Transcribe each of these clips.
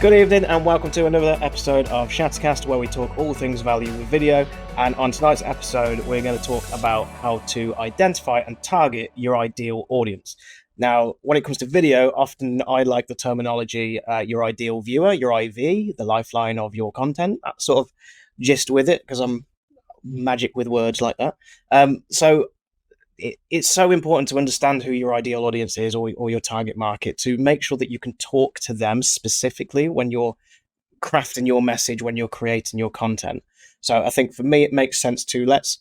Good evening and welcome to another episode of Shattercast, where we talk all things value with video. And on tonight's episode, we're going to talk about how to identify and target your ideal audience. Now, when it comes to video, often I like the terminology your ideal viewer, your IV, the lifeline of your content, that sort of gist with it, because I'm magic with words like that. So it's so important to understand who your ideal audience is, or your target market, to make sure that you can talk to them specifically when you're crafting your message, when you're creating your content. So I think for me, it makes sense to let's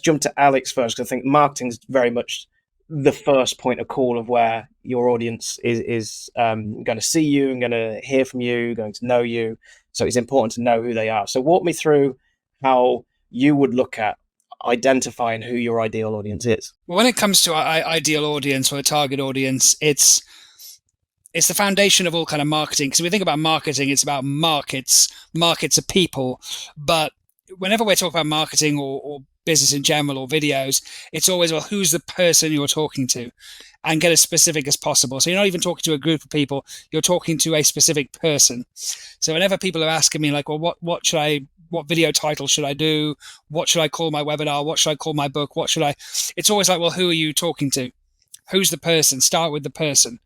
jump to Alex first, because I think marketing is very much the first point of call of where your audience is going to see you and going to hear from you, going to know you. So it's important to know who they are. So walk me through how you would look at identifying who your ideal audience is. Well, when it comes to ideal audience or a target audience, it's the foundation of all kind of marketing. Because when we think about marketing, it's about markets of people. But whenever we're talking about marketing or business in general or videos, it's always, well, who's the person you're talking to, and get as specific as possible. So you're not even talking to a group of people, you're talking to a specific person. So whenever people are asking me like, well, what video title should I do? What should I call my webinar? What should I call my book? It's always like, well, who are you talking to? Who's the person? Start with the person.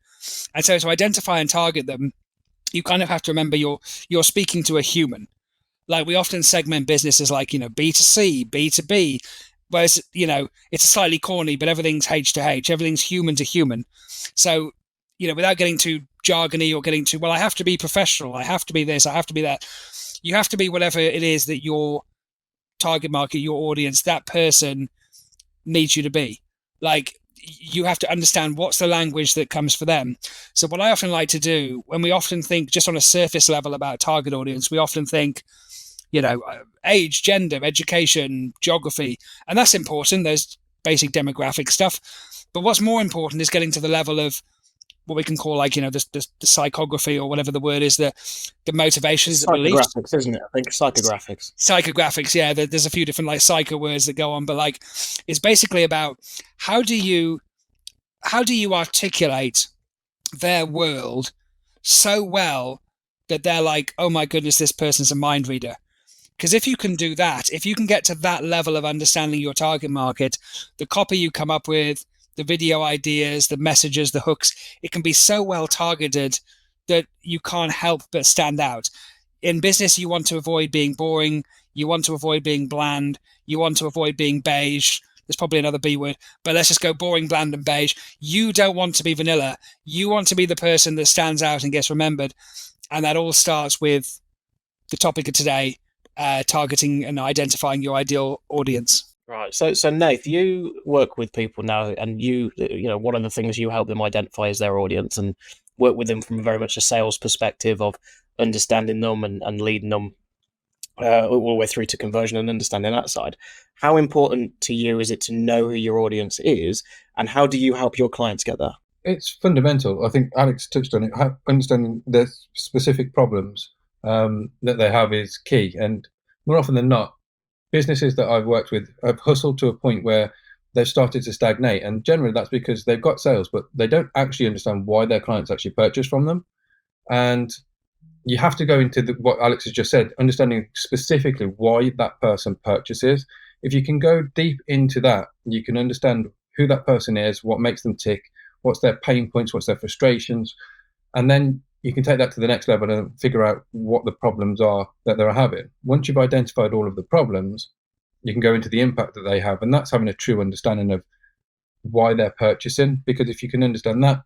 And so to identify and target them, you kind of have to remember you're speaking to a human. Like, we often segment businesses like, B2C, B2B, whereas, it's slightly corny, but everything's H to H, everything's human to human. So, without getting too jargony or getting too, well, I have to be professional, I have to be this, I have to be that. You have to be whatever it is that your target market, your audience, that person needs you to be. Like, you have to understand what's the language that comes for them. So what I often like to do, when we often think just on a surface level about target audience, we often think, age, gender, education, geography, and that's important. There's basic demographic stuff. But what's more important is getting to the level of what we can call, like, the psychography, or whatever the word is, the motivations, the beliefs. Psychographics, isn't it? I think psychographics. Psychographics, yeah. There's a few different like psycho words that go on, but like, it's basically about how do you articulate their world so well that they're like, oh my goodness, this person's a mind reader. Because if you can do that, if you can get to that level of understanding your target market, the copy you come up with, the video ideas, the messages, the hooks, it can be so well targeted that you can't help but stand out. In business, you want to avoid being boring. You want to avoid being bland. You want to avoid being beige. There's probably another B word, but let's just go boring, bland, and beige. You don't want to be vanilla. You want to be the person that stands out and gets remembered. And that all starts with the topic of today, targeting and identifying your ideal audience. Right. So Nath, you work with people now, and one of the things you help them identify is their audience, and work with them from very much a sales perspective of understanding them and leading them all the way through to conversion and understanding that side. How important to you is it to know who your audience is, and how do you help your clients get there? It's fundamental. I think Alex touched on it. Understanding their specific problems that they have is key. And more often than not, businesses that I've worked with have hustled to a point where they've started to stagnate. And generally that's because they've got sales, but they don't actually understand why their clients actually purchase from them. And you have to go into what Alex has just said, understanding specifically why that person purchases. If you can go deep into that, you can understand who that person is, what makes them tick, what's their pain points, what's their frustrations, and then you can take that to the next level and figure out what the problems are that they're having. Once you've identified all of the problems, you can go into the impact that they have, and that's having a true understanding of why they're purchasing, because if you can understand that,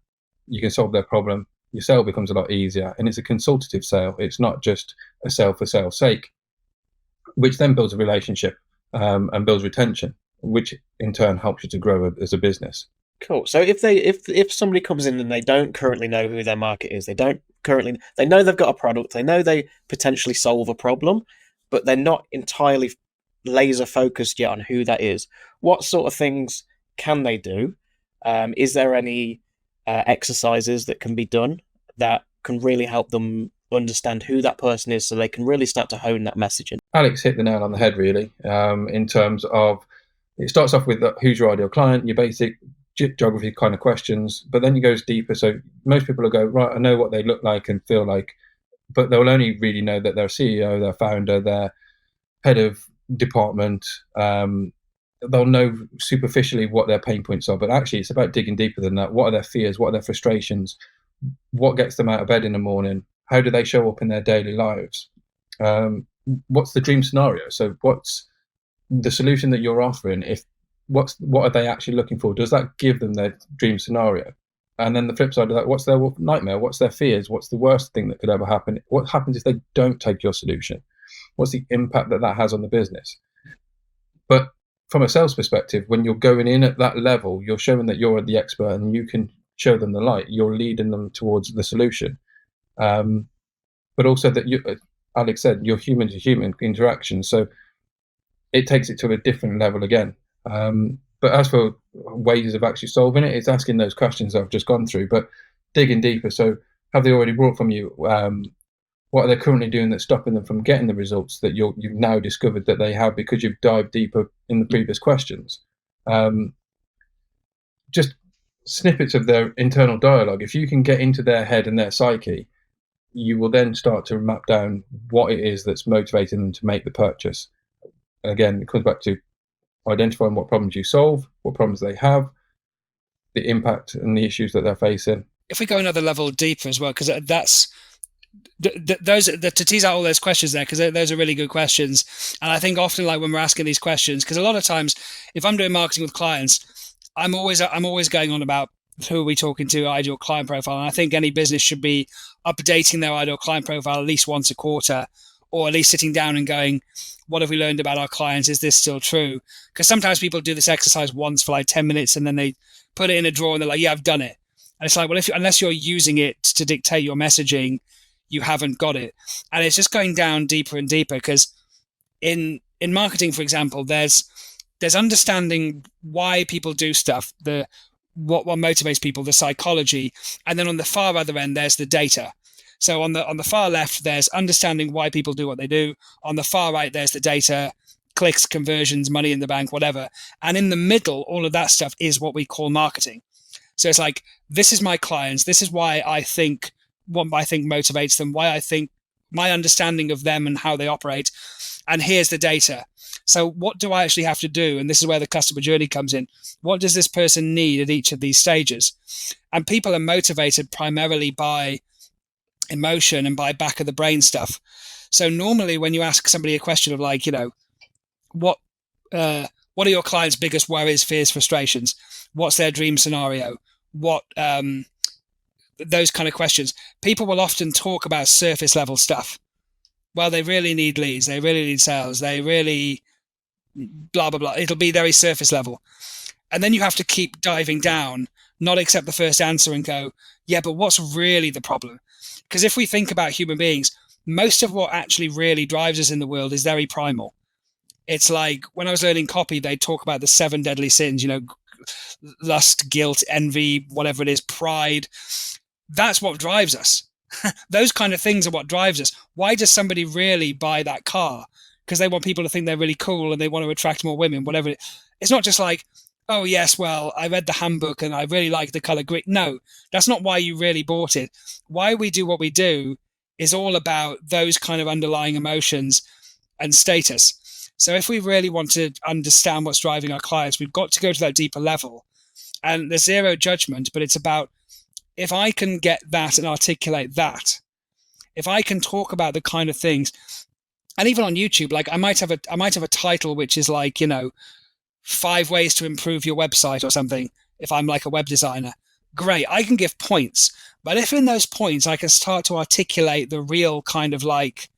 you can solve their problem. Your sale becomes a lot easier, and it's a consultative sale. It's not just a sale for sale's sake, which then builds a relationship and builds retention, which in turn helps you to grow as a business. Cool. So if somebody comes in and they don't currently know who their market is, they know they've got a product, they know they potentially solve a problem, but they're not entirely laser focused yet on who that is. What sort of things can they do? Is there any exercises that can be done that can really help them understand who that person is, so they can really start to hone that messaging? Alex hit the nail on the head, really, in terms of, it starts off with who's your ideal client, your basic geography kind of questions, but then it goes deeper. So most people will go, right, I know what they look like and feel like. but they'll only really know that they're CEO, their founder, their head of department. They'll know superficially what their pain points are, but actually it's about digging deeper than that. What are their fears? What are their frustrations? What gets them out of bed in the morning? How do they show up in their daily lives? What's the dream scenario? So what's the solution that you're offering? What are they actually looking for? Does that give them their dream scenario? And then the flip side of that, what's their nightmare? What's their fears? What's the worst thing that could ever happen? What happens if they don't take your solution? What's the impact that has on the business? But from a sales perspective, when you're going in at that level, you're showing that you're the expert and you can show them the light. You're leading them towards the solution. But also that Alex said, you're human to human interaction. So it takes it to a different level again. But as for ways of actually solving it, it's asking those questions I've just gone through, but digging deeper. So have they already brought from you? What are they currently doing that's stopping them from getting the results that you've now discovered that they have because you've dived deeper in the previous questions? Just snippets of their internal dialogue. If you can get into their head and their psyche, you will then start to map down what it is that's motivating them to make the purchase. Again, it comes back to identifying what problems you solve, what problems they have, the impact and the issues that they're facing. If we go another level deeper as well, because that's those to tease out all those questions there, because those are really good questions. And I think often, like when we're asking these questions, because a lot of times, if I'm doing marketing with clients, I'm always going on about who are we talking to, ideal client profile. And I think any business should be updating their ideal client profile at least once a quarter, or at least sitting down and going, what have we learned about our clients? Is this still true? Because sometimes people do this exercise once for like 10 minutes and then they put it in a drawer and they're like, yeah, I've done it. And it's like, well, unless you're using it to dictate your messaging, you haven't got it. And it's just going down deeper and deeper, because in marketing, for example, there's understanding why people do stuff, what motivates people, the psychology. And then on the far other end, there's the data. So on the far left, there's understanding why people do what they do. On the far right, there's the data, clicks, conversions, money in the bank, whatever. And in the middle, all of that stuff is what we call marketing. So it's like, this is my clients. This is why I think, what I think motivates them, why I think, my understanding of them and how they operate. And here's the data. So what do I actually have to do? And this is where the customer journey comes in. What does this person need at each of these stages? And people are motivated primarily by emotion and by back of the brain stuff. So normally when you ask somebody a question of like, what are your clients' biggest worries, fears, frustrations? What's their dream scenario? What those kind of questions. People will often talk about surface level stuff. Well, they really need leads. They really need sales. They really blah, blah, blah. It'll be very surface level. And then you have to keep diving down, not accept the first answer and go, yeah, but what's really the problem? Because if we think about human beings, most of what actually really drives us in the world is very primal. It's like when I was learning copy, they talk about the 7 deadly sins, lust, guilt, envy, whatever it is, pride. That's what drives us. Those kind of things are what drives us. Why does somebody really buy that car? Because they want people to think they're really cool and they want to attract more women, whatever. It's not just like, oh, yes, well, I read the handbook and I really like the color green. No, that's not why you really bought it. Why we do what we do is all about those kind of underlying emotions and status. So if we really want to understand what's driving our clients, we've got to go to that deeper level. And there's zero judgment, but it's about, if I can get that and articulate that, if I can talk about the kind of things, and even on YouTube, like I might have a title which is like, 5 ways to improve your website or something. If I'm like a web designer, great, I can give points. But if in those points I can start to articulate the real kind of like,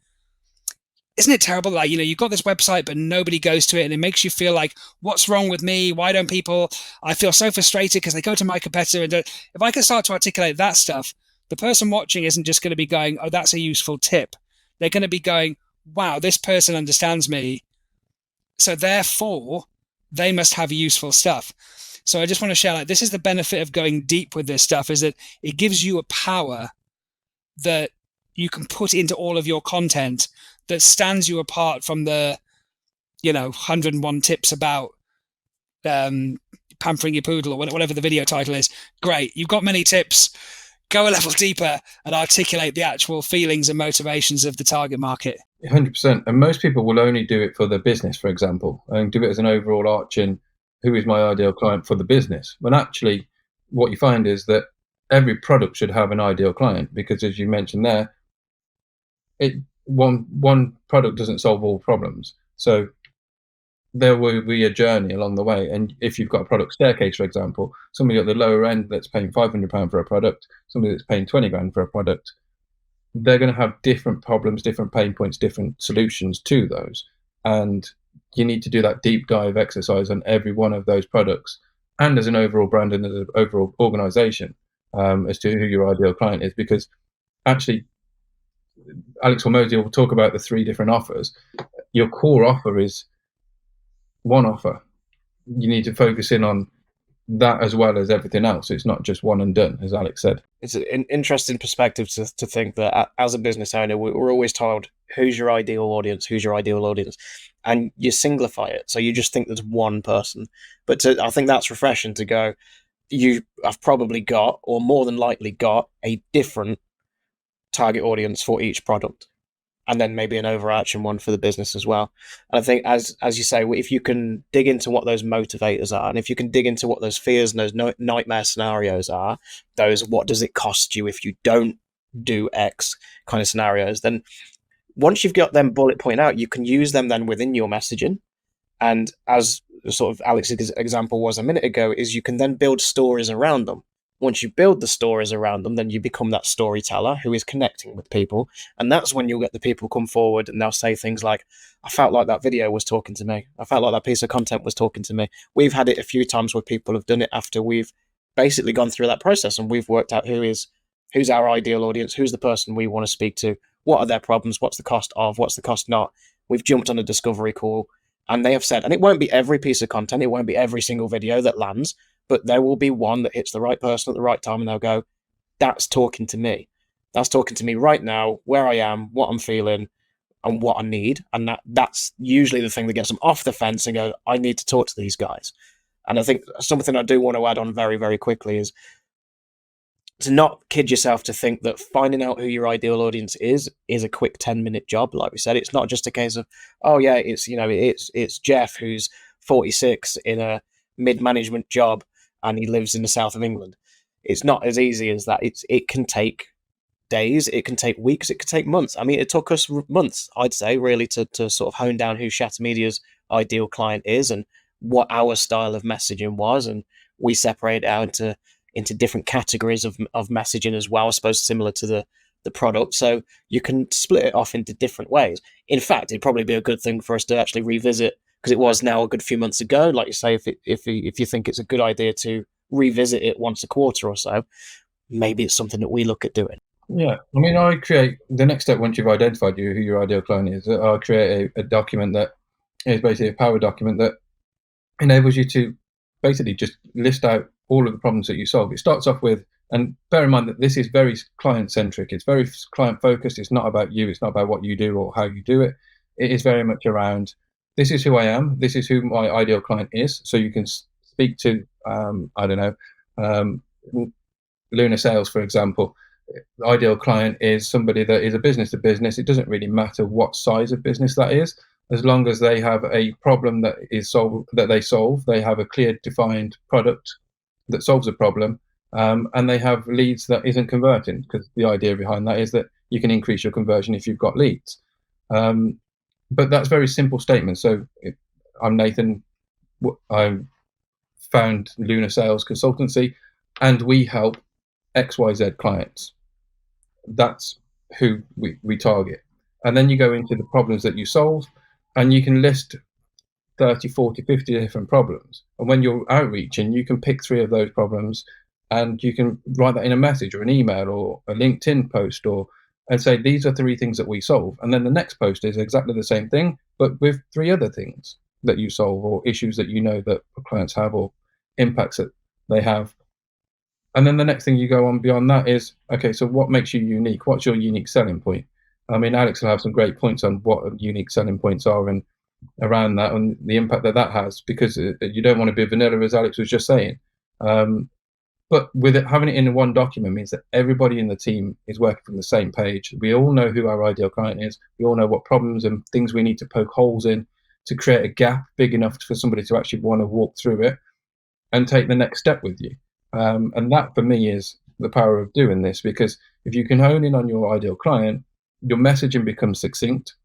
isn't it terrible? Like, you've got this website, but nobody goes to it. And it makes you feel like, what's wrong with me? Why don't people, I feel so frustrated because they go to my competitor. And if I can start to articulate that stuff, the person watching isn't just going to be going, oh, that's a useful tip. They're going to be going, wow, this person understands me. So therefore, they must have useful stuff. So I just want to share, like, this is the benefit of going deep with this stuff, is that it gives you a power that you can put into all of your content that stands you apart from the, 101 tips about pampering your poodle or whatever the video title is. Great. You've got many tips. go a level deeper and articulate the actual feelings and motivations of the target market. 100%. And most people will only do it for their business, for example, and do it as an overall arching, who is my ideal client for the business? When actually what you find is that every product should have an ideal client, because as you mentioned there, one product doesn't solve all problems. So there will be a journey along the way. And if you've got a product staircase, for example, somebody at the lower end that's paying £500 for a product, somebody that's paying 20 grand for a product, they're going to have different problems, different pain points, different solutions to those. And you need to do that deep dive exercise on every one of those products, and as an overall brand and as an overall organization, as to who your ideal client is. Because actually, Alex Hormozy will talk about the 3 different offers. Your core offer is one offer. You need to focus in on that as well as everything else. It's not just one and done, as Alex said. It's an interesting perspective to think that as a business owner, we're always told, who's your ideal audience, who's your ideal audience, and you simplify it. So you just think there's one person. But I think that's refreshing to go, you have probably got, or more than likely got, a different target audience for each product, and then maybe an overarching one for the business as well. And I think, as you say, if you can dig into what those motivators are, and if you can dig into what those fears and those nightmare scenarios are, those what does it cost you if you don't do X kind of scenarios, then once you've got them bullet point out, you can use them then within your messaging. And as sort of Alex's example was a minute ago, is you can then build stories around them. Once you build the stories around them, then you become that storyteller who is connecting with people. And that's when you'll get the people come forward and they'll say things like, I felt like that video was talking to me. I felt like that piece of content was talking to me. We've had it a few times where people have done it after we've basically gone through that process and we've worked out who's our ideal audience, who's the person we want to speak to, what are their problems, what's the cost of, what's the cost not. We've jumped on a discovery call and they have said, and it won't be every piece of content, it won't be every single video that lands, but there will be one that hits the right person at the right time and they'll go, that's talking to me. That's talking to me right now, where I am, what I'm feeling, and what I need. And that's usually the thing that gets them off the fence and go, I need to talk to these guys. And I think something I do want to add on very, very quickly is to not kid yourself to think that finding out who your ideal audience is a quick 10-minute job. Like we said, it's not just a case of, oh yeah, it's Jeff who's 46 in a mid-management job and he lives in the south of England. It's not as easy as that. It can take days, it can take weeks, it could take months. I mean, it took us months, I'd say, really to sort of hone down who Shatter Media's ideal client is and what our style of messaging was. And we separate it out into different categories of messaging as well, I suppose, similar to the product. So you can split it off into different ways. In fact, it'd probably be a good thing for us to actually revisit, because it was now a good few months ago. Like you say, if you think it's a good idea to revisit it once a quarter or so, maybe it's something that we look at doing. Yeah, I mean, I create the next step once you've identified who your ideal client is. I create a document that is basically a power document that enables you to basically just list out all of the problems that you solve. It starts off with, and bear in mind that this is very client-centric. It's very client-focused. It's not about you. It's not about what you do or how you do it. It is very much around, this is who I am. This is who my ideal client is. So you can speak to, I don't know, Luna Sales, for example. The ideal client is somebody that is a business to business. It doesn't really matter what size of business that is, as long as they have a problem that they solve. They have a clear, defined product that solves a problem, and they have leads that isn't converting, because the idea behind that is that you can increase your conversion if you've got leads. But that's very simple statement. So I'm Nathan. I found Luna Sales Consultancy, and we help XYZ clients. That's who we target. And then you go into the problems that you solve, and you can list 30, 40, 50 different problems. And when you're outreaching, you can pick 3 of those problems and you can write that in a message or an email or a LinkedIn post and say, these are 3 things that we solve. And then the next post is exactly the same thing, but with 3 other things that you solve, or issues that you know that clients have, or impacts that they have. And then the next thing you go on beyond that is, okay, so what makes you unique? What's your unique selling point? I mean, Alex will have some great points on what unique selling points are and around that and the impact that has, because you don't want to be vanilla, as Alex was just saying. But with it, having it in one document means that everybody in the team is working from the same page. We all know who our ideal client is. We all know what problems and things we need to poke holes in to create a gap big enough for somebody to actually want to walk through it and take the next step with you. And that for me is the power of doing this, because if you can hone in on your ideal client, your messaging becomes succinct,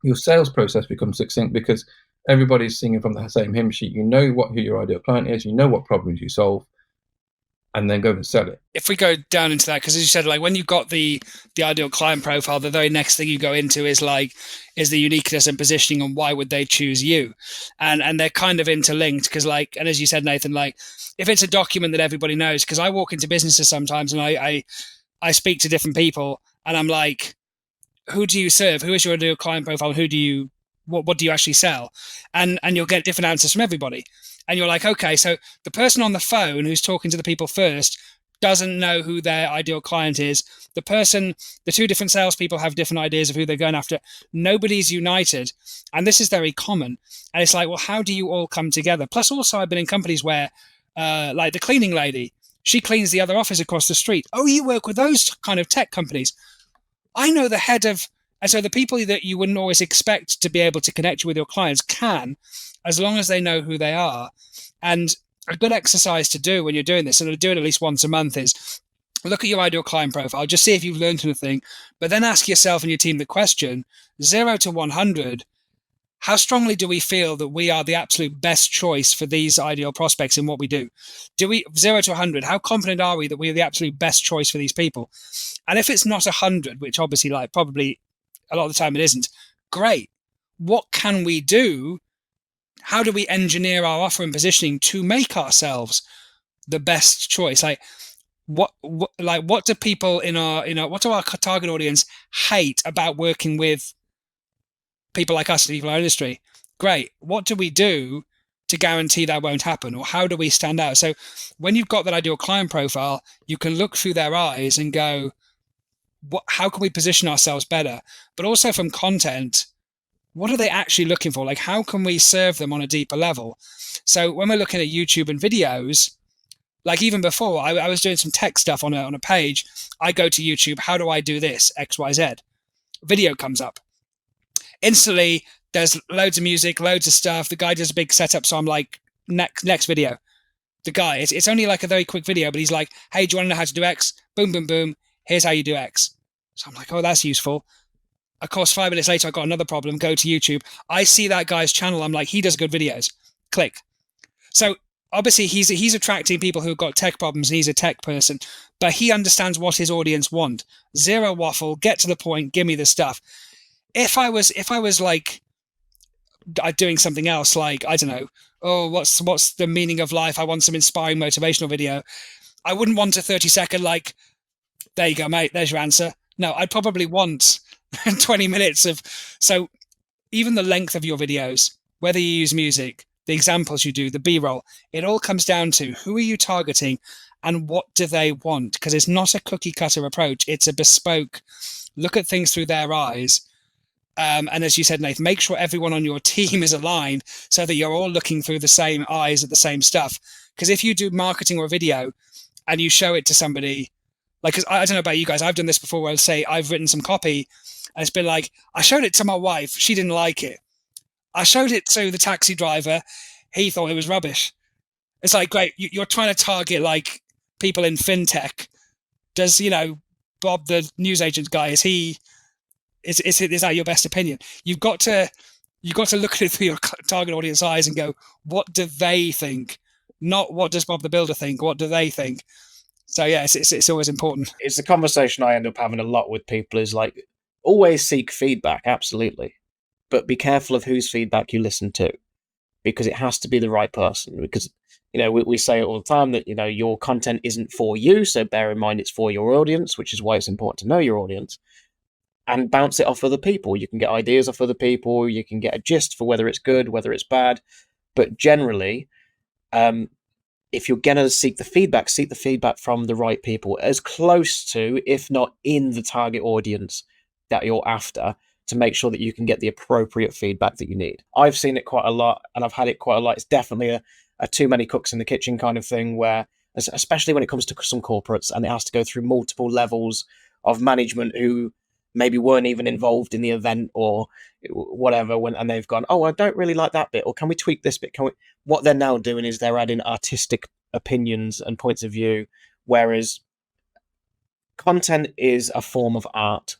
your sales process becomes succinct, because everybody's singing from the same hymn sheet. You know who your ideal client is, you know what problems you solve, and then go and sell it. If we go down into that, because as you said, like when you've got the ideal client profile, the very next thing you go into is the uniqueness and positioning and why would they choose you, and they're kind of interlinked, because like, and as you said, Nathan, like if it's a document that everybody knows, because I walk into businesses sometimes and I speak to different people and I'm like, who do you serve? Who is your ideal client profile? Who do you what do you actually sell? And you'll get different answers from everybody. And you're like, okay, so the person on the phone who's talking to the people first doesn't know who their ideal client is. The two different salespeople have different ideas of who they're going after. Nobody's united. And this is very common. And it's like, well, how do you all come together? Plus, also, I've been in companies where, like the cleaning lady, she cleans the other office across the street. Oh, you work with those kind of tech companies. I know the head of, and so the people that you wouldn't always expect to be able to connect you with your clients can, as long as they know who they are. And a good exercise to do when you're doing this, and I do it at least once a month, is look at your ideal client profile, just see if you've learned anything, but then ask yourself and your team the question, 0 to 100, how strongly do we feel that we are the absolute best choice for these ideal prospects in what we do? 0 to 100, how confident are we that we are the absolute best choice for these people? And if it's not 100, which obviously like probably a lot of the time it isn't, great. What can we do? How do we engineer our offer and positioning to make ourselves the best choice? Like what do people what do our target audience hate about working with people like us, people in our industry? Great. What do we do to guarantee that won't happen? Or how do we stand out? So when you've got that ideal client profile, you can look through their eyes and go, how can we position ourselves better? But also from content, what are they actually looking for? Like, how can we serve them on a deeper level? So when we're looking at YouTube and videos, like even before, I was doing some tech stuff on a page. I go to YouTube, how do I do this? X, Y, Z. Video comes up. Instantly, there's loads of music, loads of stuff. The guy does a big setup, so I'm like, next video. The guy, it's only like a very quick video, but he's like, hey, do you want to know how to do X? Boom, boom, boom. Here's how you do X. So I'm like, oh, that's useful. Of course, 5 minutes later, I got another problem. Go to YouTube. I see that guy's channel. I'm like, he does good videos. Click. So obviously, he's attracting people who've got tech problems, and he's a tech person, but he understands what his audience want. Zero waffle. Get to the point. Give me the stuff. If I was like doing something else, like I don't know, oh, what's the meaning of life? I want some inspiring motivational video. I wouldn't want a 30-second like, there you go, mate. There's your answer. No, I'd probably want 20 minutes of, so even the length of your videos, whether you use music, the examples you do, the B-roll, it all comes down to who are you targeting and what do they want? Because it's not a cookie cutter approach. It's a bespoke, look at things through their eyes. And as you said, Nathan, make sure everyone on your team is aligned so that you're all looking through the same eyes at the same stuff. Because if you do marketing or video and you show it to somebody, like, cause I don't know about you guys, I've done this before where I'll say I've written some copy and it's been like, I showed it to my wife, she didn't like it. I showed it to the taxi driver, he thought it was rubbish. It's like, great, you're trying to target like people in fintech. Does, Bob, the newsagent guy, is that your best opinion? You've got to look at it through your target audience eyes and go, what do they think? Not what does Bob the Builder think? What do they think? So yeah, it's always important. It's the conversation I end up having a lot with people is like, always seek feedback, absolutely. But be careful of whose feedback you listen to, because it has to be the right person. Because, we say it all the time that, your content isn't for you. So bear in mind it's for your audience, which is why it's important to know your audience. And bounce it off other people. You can get ideas off other people. You can get a gist for whether it's good, whether it's bad. But generally, if you're going to seek the feedback from the right people, as close to, if not in the target audience that you're after, to make sure that you can get the appropriate feedback that you need. I've seen it quite a lot, and I've had it quite a lot. It's definitely a too many cooks in the kitchen kind of thing, where especially when it comes to some corporates, and it has to go through multiple levels of management who maybe weren't even involved in the event or whatever, and they've gone, oh, I don't really like that bit, or can we tweak this bit? What they're now doing is they're adding artistic opinions and points of view, whereas content is a form of art.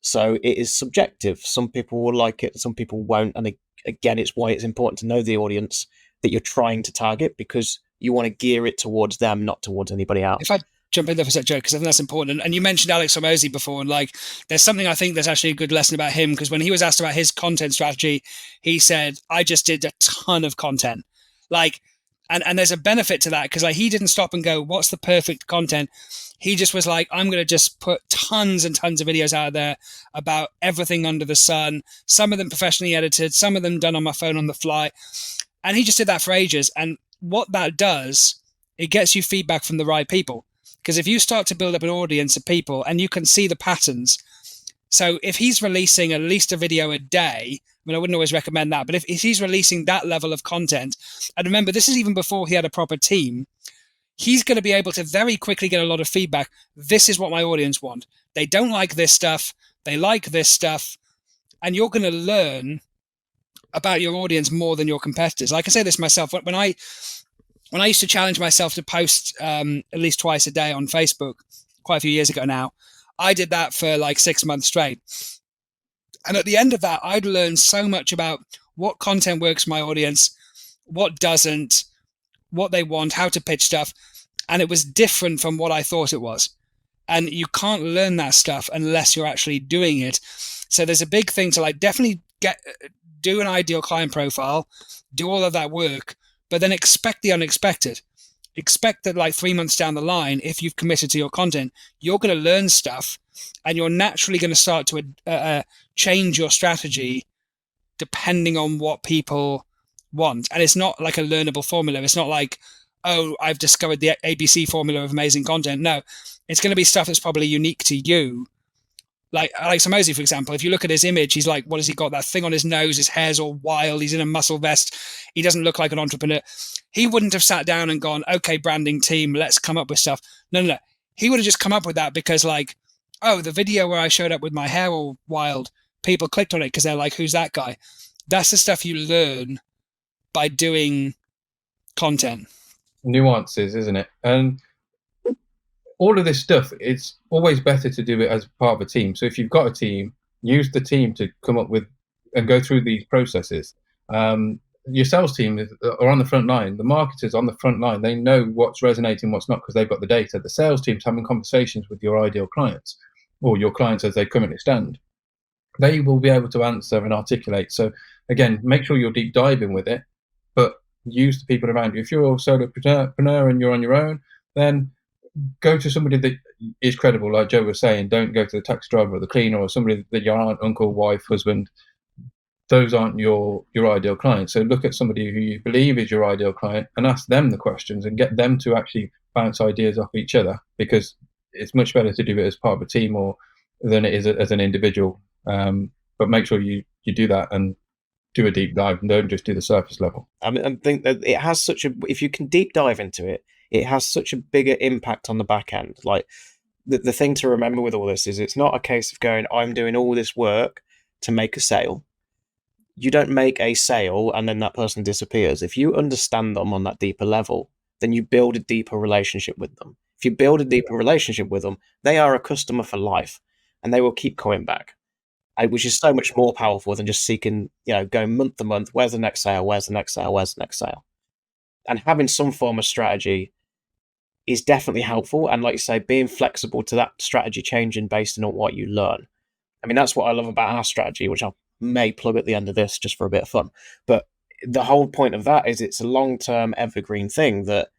So it is subjective. Some people will like it, some people won't. And again, it's why it's important to know the audience that you're trying to target, because you want to gear it towards them, not towards anybody else. If I jump in there for a sec, Joe, because I think that's important. And you mentioned Alex Hormozi before, and like, there's something I think that's actually a good lesson about him, because when he was asked about his content strategy, he said, I just did a ton of content. Like, and there's a benefit to that, because like, he didn't stop and go, what's the perfect content? He just was like, I'm going to just put tons and tons of videos out there about everything under the sun, some of them professionally edited, some of them done on my phone on the fly. And he just did that for ages. And what that does, it gets you feedback from the right people. Because if you start to build up an audience of people and you can see the patterns, so if he's releasing at least a video a day, I mean, I wouldn't always recommend that, but if he's releasing that level of content, and remember, this is even before he had a proper team, he's going to be able to very quickly get a lot of feedback. This is what my audience want. They don't like this stuff. They like this stuff. And you're going to learn about your audience more than your competitors. I can say this myself. When I used to challenge myself to post at least twice a day on Facebook, quite a few years ago now, I did that for like 6 months straight. And at the end of that, I'd learned so much about what content works for my audience, what doesn't, what they want, how to pitch stuff. And it was different from what I thought it was. And you can't learn that stuff unless you're actually doing it. So there's a big thing to like definitely do an ideal client profile, do all of that work, but then expect the unexpected. Expect that like 3 months down the line, if you've committed to your content, you're going to learn stuff and you're naturally going to start to change your strategy depending on what people want. And it's not like a learnable formula. It's not like, oh, I've discovered the ABC formula of amazing content. No, it's going to be stuff that's probably unique to you. Like Alex Hormozi, for example, if you look at his image, he's like, what has he got? That thing on his nose, his hair's all wild. He's in a muscle vest. He doesn't look like an entrepreneur. He wouldn't have sat down and gone, okay, branding team, let's come up with stuff. No. He would have just come up with that because like, oh, the video where I showed up with my hair all wild, people clicked on it because they're like, who's that guy? That's the stuff you learn by doing content. Nuances, isn't it? And all of this stuff, it's always better to do it as part of a team. So if you've got a team, use the team to come up with and go through these processes. Your sales team are on the front line. The marketers on the front line, they know what's resonating, what's not, because they've got the data. The sales team's having conversations with your ideal clients, or your clients as they currently stand. They will be able to answer and articulate. So again, make sure you're deep diving with it, but use the people around you. If you're a solopreneur and you're on your own, then go to somebody that is credible, like Joe was saying. Don't go to the taxi driver or the cleaner or somebody that your aunt, uncle, wife, husband. Those aren't your ideal clients. So look at somebody who you believe is your ideal client and ask them the questions and get them to actually bounce ideas off each other, because it's much better to do it as part of a team or than it is as an individual. But make sure you do that and do a deep dive and don't just do the surface level. I mean, I think that it has if you can deep dive into it, it has such a bigger impact on the back end. Like the thing to remember with all this is it's not a case of going, I'm doing all this work to make a sale. You don't make a sale and then that person disappears. If you understand them on that deeper level, then you build a deeper relationship with them. If you build a deeper relationship with them, they are a customer for life and they will keep coming back, which is so much more powerful than just seeking, going month to month. Where's the next sale? Where's the next sale? Where's the next sale? And having some form of strategy is definitely helpful. And like you say, being flexible to that strategy changing based on what you learn. I mean, that's what I love about our strategy, which I may plug at the end of this just for a bit of fun. But the whole point of that is it's a long-term evergreen thing that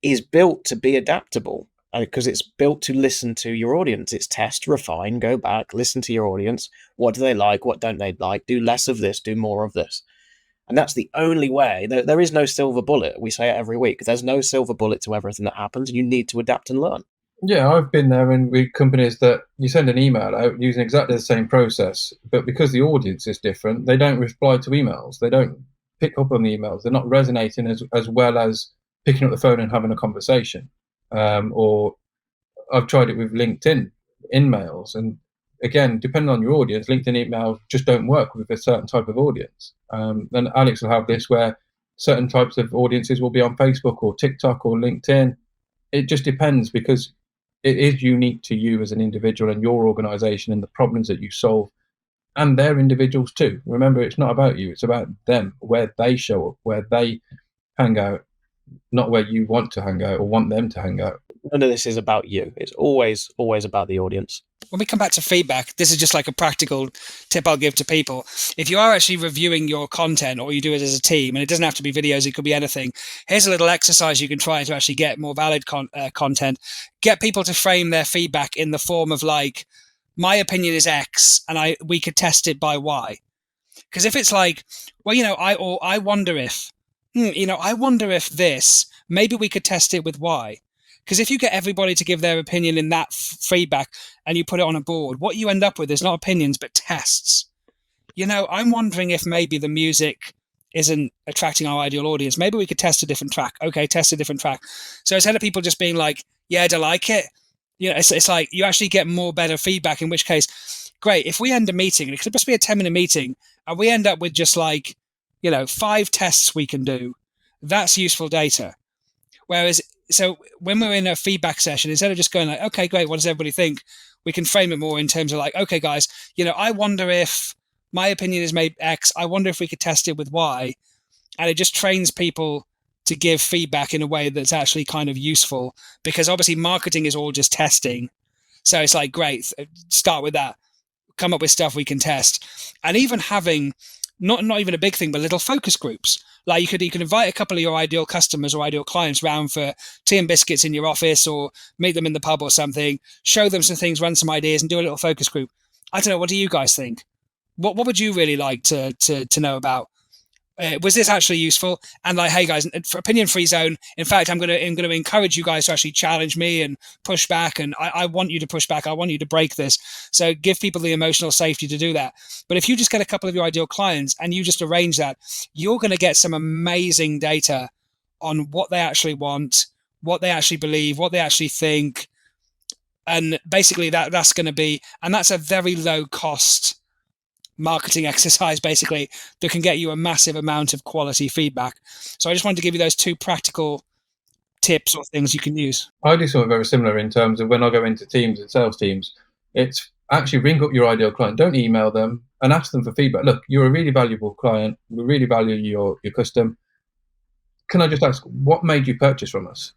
is built to be adaptable, because it's built to listen to your audience. It's test, refine, go back, listen to your audience. What do they like? What don't they like? Do less of this, do more of this. And that's the only way. There is no silver bullet. We say it every week. There's no silver bullet to everything that happens. You need to adapt and learn. Yeah, I've been there with companies that you send an email out using exactly the same process, but because the audience is different, they don't reply to emails. They don't pick up on the emails. They're not resonating as well as picking up the phone and having a conversation. Or I've tried it with LinkedIn emails, and again, depending on your audience, LinkedIn emails just don't work with a certain type of audience. Then Alex will have this where certain types of audiences will be on Facebook or TikTok or LinkedIn. It just depends, because it is unique to you as an individual and your organization and the problems that you solve, and they're individuals too. Remember, it's not about you, it's about them, where they show up, where they hang out, not where you want to hang out or want them to hang out. None of this is about you. It's always about the audience. When we come back to feedback, this is just like a practical tip I'll give to people. If you are actually reviewing your content, or you do it as a team, and it doesn't have to be videos, it could be anything. Here's a little exercise you can try to actually get more valid content. Get people to frame their feedback in the form of like, my opinion is X, and we could test it by Y. Because if it's like, well, I wonder if, I wonder if this, maybe we could test it with Y. Because if you get everybody to give their opinion in that feedback and you put it on a board, what you end up with is not opinions, but tests. I'm wondering if maybe the music isn't attracting our ideal audience. Maybe we could test a different track. Okay, test a different track. So instead of people just being like, yeah, I like it, it's like you actually get more better feedback, in which case, great. If we end a meeting, and it could just be a 10-minute meeting, and we end up with just like, 5 tests we can do, that's useful data. Whereas, so when we're in a feedback session, instead of just going like, okay, great, what does everybody think? We can frame it more in terms of like, okay, guys, I wonder if my opinion is made X. I wonder if we could test it with Y. And it just trains people to give feedback in a way that's actually kind of useful, because obviously marketing is all just testing. So it's like, great, start with that. Come up with stuff we can test. And even having, not even a big thing, but little focus groups. Like you could invite a couple of your ideal customers or ideal clients round for tea and biscuits in your office, or meet them in the pub or something, show them some things, run some ideas, and do a little focus group. I don't know. What do you guys think? What would you really like to know about? Was this actually useful? And like, hey guys, for opinion free zone. In fact, I'm going to encourage you guys to actually challenge me and push back. And I want you to push back. I want you to break this. So give people the emotional safety to do that. But if you just get a couple of your ideal clients and you just arrange that, you're going to get some amazing data on what they actually want, what they actually believe, what they actually think. And basically that's going to be, and that's a very low cost marketing exercise, basically, that can get you a massive amount of quality feedback. So I just wanted to give you those 2 practical tips or things you can use. I do something very similar in terms of when I go into teams and sales teams. It's actually ring up your ideal client. Don't email them, and ask them for feedback. Look, you're a really valuable client. We really value your custom. Can I just ask, what made you purchase from us?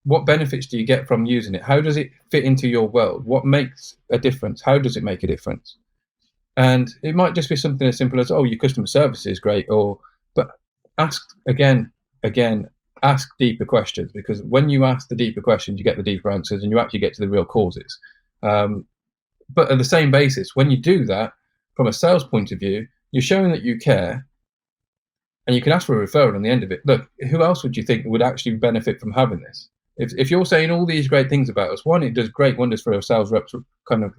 What benefits do you get from using it? How does it fit into your world? What makes a difference? How does it make a difference? And it might just be something as simple as, oh, your customer service is great, but ask ask deeper questions, because when you ask the deeper questions, you get the deeper answers and you actually get to the real causes. But at the same basis, when you do that from a sales point of view, you're showing that you care, and you can ask for a referral on the end of it. Look, who else would you think would actually benefit from having this? If you're saying all these great things about us, one, it does great wonders for a sales rep's kind of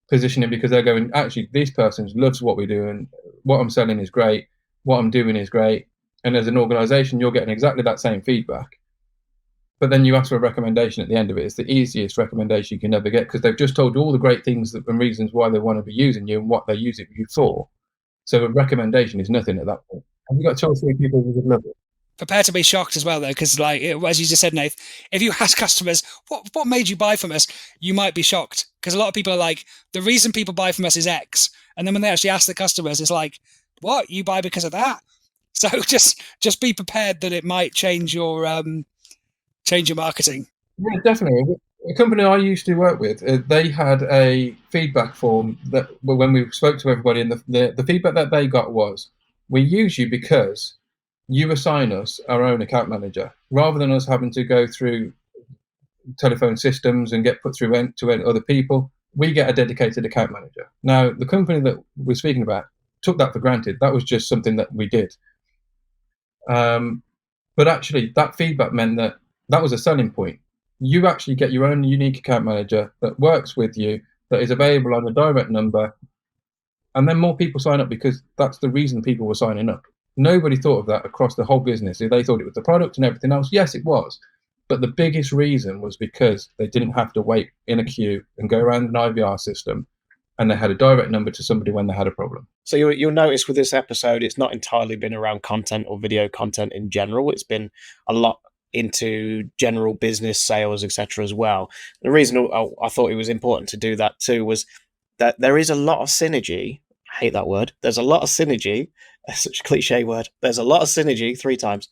positioning, because they're going, actually, this person loves what we do, and what I'm selling is great, what I'm doing is great. And as an organization, you're getting exactly that same feedback. But then you ask for a recommendation at the end of it. It's the easiest recommendation you can ever get, because they've just told you all the great things and reasons why they want to be using you and what they're using you for. So a recommendation is nothing at that point. Have you got 2 or 3 people who would love it? Prepare to be shocked as well, though, because like, as you just said, Nath, if you ask customers, what made you buy from us, you might be shocked, because a lot of people are like, the reason people buy from us is X. And then when they actually ask the customers, it's like, what, you buy because of that? So just be prepared that it might change your marketing. Yeah, definitely. A company I used to work with, they had a feedback form that when we spoke to everybody, and the feedback that they got was, we use you because you assign us our own account manager, rather than us having to go through telephone systems and get put through to other people. We get a dedicated account manager. Now, the company that we're speaking about took that for granted. That was just something that we did. But actually, that feedback meant that was a selling point. You actually get your own unique account manager that works with you, that is available on a direct number, and then more people sign up, because that's the reason people were signing up. Nobody thought of that across the whole business. They thought it was the product and everything else. Yes, it was. But the biggest reason was because they didn't have to wait in a queue and go around an IVR system, and they had a direct number to somebody when they had a problem. So you'll notice with this episode, it's not entirely been around content or video content in general. It's been a lot into general business, sales, etc. as well. The reason I thought it was important to do that too was that there is a lot of synergy. I hate that word. There's a lot of synergy. That's such a cliche word. There's a lot of synergy 3 times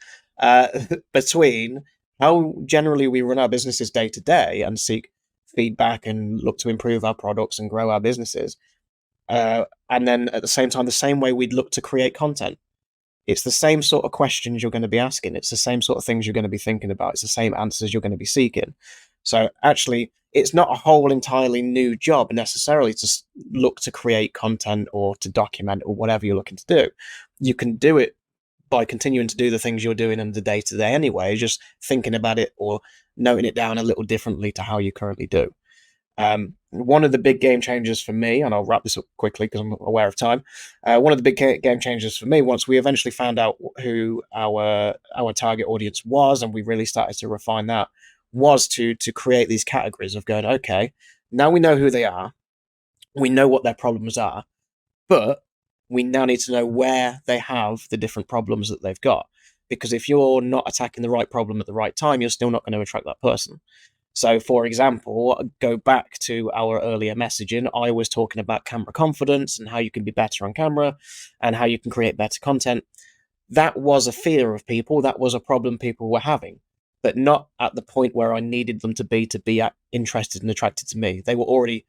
between how generally we run our businesses day to day and seek feedback and look to improve our products and grow our businesses. And then at the same time, the same way we'd look to create content. It's the same sort of questions you're going to be asking. It's the same sort of things you're going to be thinking about. It's the same answers you're going to be seeking. So actually, it's not a whole entirely new job necessarily to look to create content or to document or whatever you're looking to do. You can do it by continuing to do the things you're doing in the day to day anyway, just thinking about it or noting it down a little differently to how you currently do. One of the big game changers for me, and I'll wrap this up quickly because I'm aware of time. One of the big game changers for me, once we eventually found out who our target audience was, and we really started to refine that, was to create these categories of going, okay, now we know who they are, we know what their problems are, but we now need to know where they have the different problems that they've got. Because if you're not attacking the right problem at the right time, you're still not going to attract that person. So, for example, go back to our earlier messaging. I was talking about camera confidence and how you can be better on camera and how you can create better content. That was a fear of people. That was a problem people were having, but not at the point where I needed them to be interested and attracted to me. They were already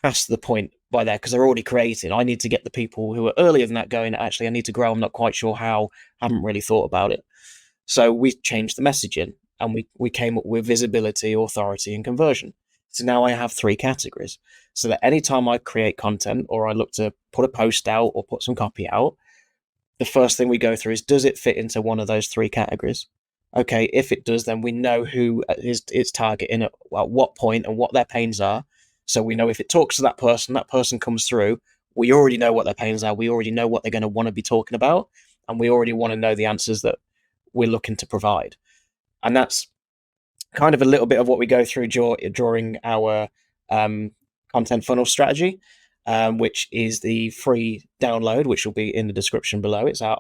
past the point by there because they're already creating. I need to get the people who are earlier than that going, actually, I need to grow. I'm not quite sure how. Haven't really thought about it. So we changed the messaging. And we came up with visibility, authority, and conversion. So now I have 3 categories. So that anytime I create content or I look to put a post out or put some copy out, the first thing we go through is, does it fit into one of those 3 categories? Okay, if it does, then we know who it's targeting at what point and what their pains are. So we know if it talks to that person comes through, we already know what their pains are. We already know what they're going to want to be talking about. And we already want to know the answers that we're looking to provide. And that's kind of a little bit of what we go through during our content funnel strategy, which is the free download, which will be in the description below. It's our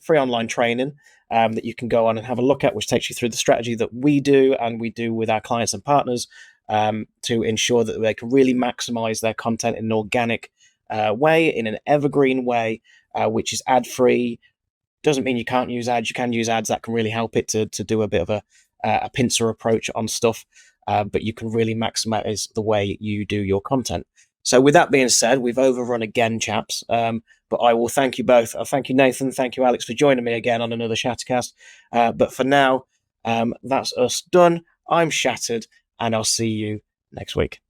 free online training that you can go on and have a look at, which takes you through the strategy that we do and we do with our clients and partners to ensure that they can really maximize their content in an organic way, in an evergreen way, which is ad-free. Doesn't mean you can't use ads. You can use ads. That can really help it to do a bit of a pincer approach on stuff, but you can really maximize the way you do your content. So with that being said, we've overrun again, chaps, but I will thank you both. Thank you, Nathan. Thank you, Alex, for joining me again on another Shattercast. But for now, that's us done. I'm shattered, and I'll see you next week.